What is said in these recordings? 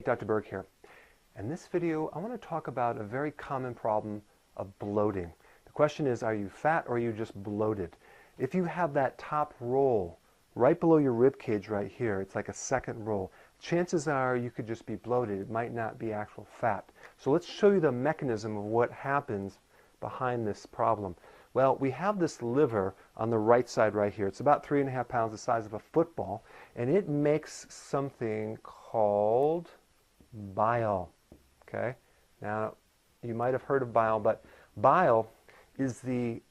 Dr. Berg here. In this video, I want to talk about a very common problem of bloating. The question is, are you fat or are you just bloated? If you have that top roll right below your rib cage right here, it's like a second roll, chances are you could just be bloated. It might not be actual fat. So let's show you the mechanism of what happens behind this problem. Well, we have this liver on the right side right here. It's about 3.5 pounds, the size of a football, and it makes something called bile. Okay? Now, you might have heard of bile, but bile is the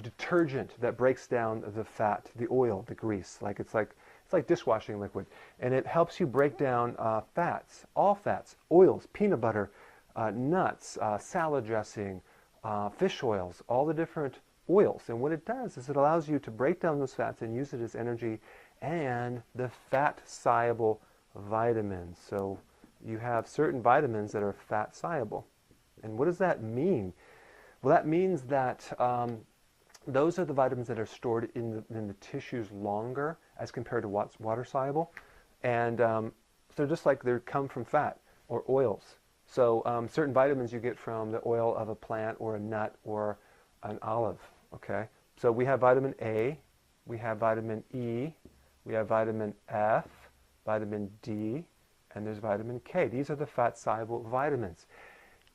detergent that breaks down the fat, the oil, the grease. It's like dishwashing liquid, and it helps you break down fats, all fats, oils, peanut butter, nuts, salad dressing, fish oils, all the different oils. And what it does is it allows you to break down those fats and use it as energy and the fat soluble vitamins. So you have certain vitamins that are fat soluble. And what does that mean? Well, that means that those are the vitamins that are stored in the tissues longer as compared to what's water soluble. And so just like they come from fat or oils. So certain vitamins you get from the oil of a plant or a nut or an olive. Okay? So we have vitamin A, we have vitamin E, we have vitamin F, vitamin D, and there's vitamin K. These are the fat-soluble vitamins.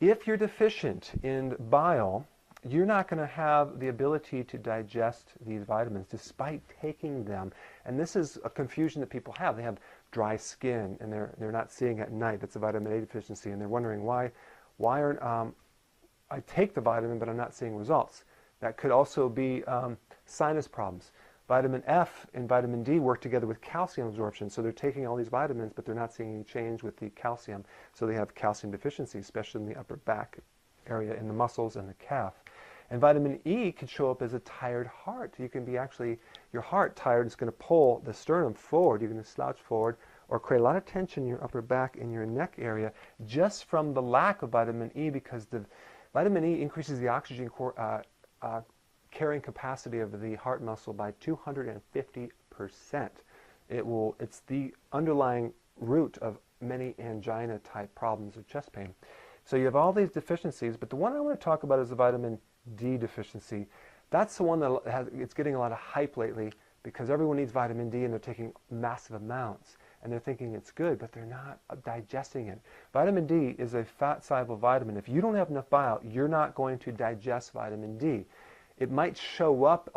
If you're deficient in bile, you're not going to have the ability to digest these vitamins despite taking them. And this is a confusion that people have. They have dry skin and they're not seeing at night. That's a vitamin A deficiency, and they're wondering why aren't I take the vitamin but I'm not seeing results. That could also be sinus problems. Vitamin F and vitamin D work together with calcium absorption, so they're taking all these vitamins but they're not seeing any change with the calcium, so they have calcium deficiency, especially in the upper back area, in the muscles and the calf. And vitamin E can show up as a tired heart. You can be actually, your heart tired, is going to pull the sternum forward. You're going to slouch forward or create a lot of tension in your upper back and your neck area just from the lack of vitamin E, because the vitamin E increases the oxygen carrying capacity of the heart muscle by 250%. It's the underlying root of many angina type problems of chest pain. So you have all these deficiencies, but the one I want to talk about is the vitamin D deficiency. That's the one that it's getting a lot of hype lately because everyone needs vitamin D and they're taking massive amounts and they're thinking it's good, but they're not digesting it. Vitamin D is a fat-soluble vitamin. If you don't have enough bile, you're not going to digest vitamin D. It might show up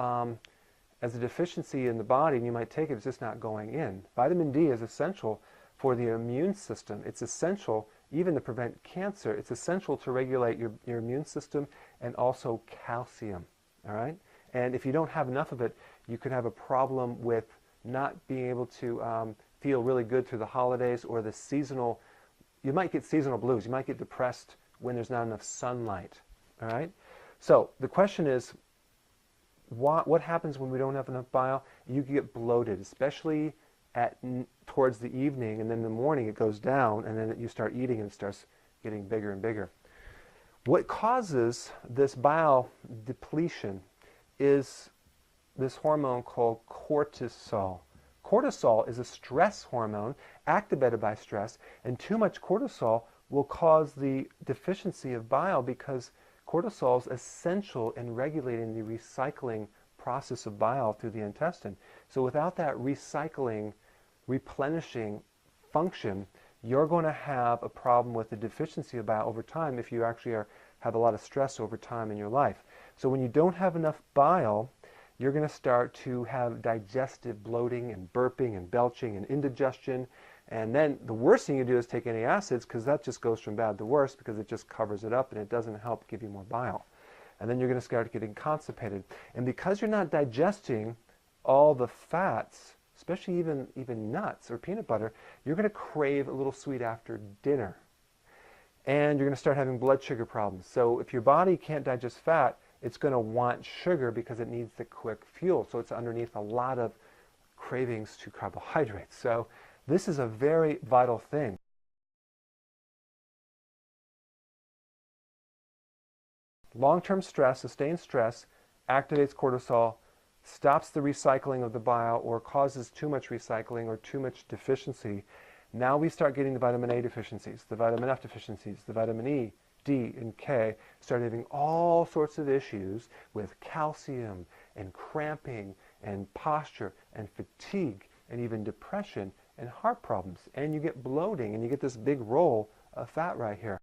as a deficiency in the body and you might take it, it's just not going in. Vitamin D is essential for the immune system. It's essential even to prevent cancer. It's essential to regulate your immune system and also calcium. All right? And if you don't have enough of it, you could have a problem with not being able to feel really good through the holidays or the seasonal. You might get seasonal blues. You might get depressed when there's not enough sunlight. All right? So the question is, what happens when we don't have enough bile? You get bloated, especially towards the evening, and then in the morning it goes down, and then you start eating and it starts getting bigger and bigger. What causes this bile depletion is this hormone called cortisol. Cortisol is a stress hormone activated by stress, and too much cortisol will cause the deficiency of bile because cortisol is essential in regulating the recycling process of bile through the intestine. So without that recycling, replenishing function, you're going to have a problem with the deficiency of bile over time if you actually have a lot of stress over time in your life. So when you don't have enough bile, you're going to start to have digestive bloating and burping and belching and indigestion. And then the worst thing you do is take antacids, because that just goes from bad to worse because it just covers it up and it doesn't help give you more bile. And then you're going to start getting constipated. And because you're not digesting all the fats, especially even nuts or peanut butter, you're going to crave a little sweet after dinner. And you're going to start having blood sugar problems. So if your body can't digest fat, it's going to want sugar because it needs the quick fuel. So it's underneath a lot of cravings to carbohydrates. So this is a very vital thing. Long-term stress, sustained stress, activates cortisol, stops the recycling of the bile or causes too much recycling or too much deficiency. Now we start getting the vitamin A deficiencies, the vitamin F deficiencies, the vitamin E, D, and K, start having all sorts of issues with calcium and cramping and posture and fatigue and even depression and heart problems. And you get bloating and you get this big roll of fat right here.